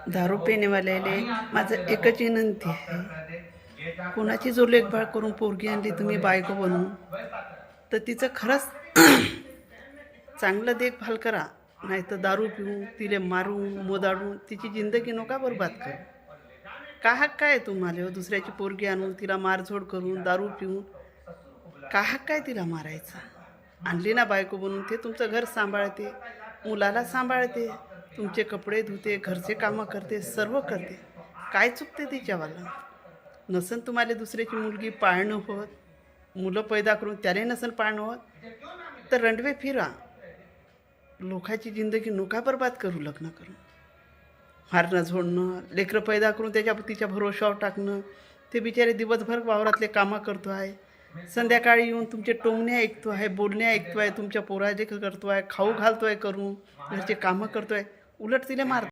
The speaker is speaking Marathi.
दारू पेनेवाल्याले माझं एकच विनंती आहे, कोणाची जो लेखभाळ करून पोरगी आणली तुम्ही बायको बनवून, तर तिचं खरंच चांगलं देखभाल करा. नाही तर दारू पिऊन तिले मारून मोदाडून तिची जिंदगी नका बरबाद करू. का हक्क काय तुम्हाला दुसऱ्याची पोरगी आणून तिला मारझोड करून दारू पिऊन का हक्क काय तिला मारायचा? आणली ना बायको बनून, ते तुमचं घर सांभाळते, मुलाला सांभाळते, तुमचे कपडे धुते, घरचे कामं करते, सर्व करते. काय चुकते तिच्यावाला? नसन तुम्हाला दुसऱ्याची मुलगी पाळणं होत, मुलं पैदा करून त्याने नसन पाळणं होत, तर रंडवे फिरा. लोकांची जिंदगी नका बरबाद करू लग्न करून. मारणं झोडणं, लेकरं पैदा करून तिच्या भरोशावर टाकणं. ते बिचारे दिवसभर वावरातले कामं करतो आहे, संध्याकाळी येऊन तुमचे टोमणे ऐकतो आहे, बोलणे ऐकतो आहे, तुमच्या पोराचे करतो आहे, खाऊ घालतो आहे करून, घरचे कामं करतो आहे, उलट तिला मारतो.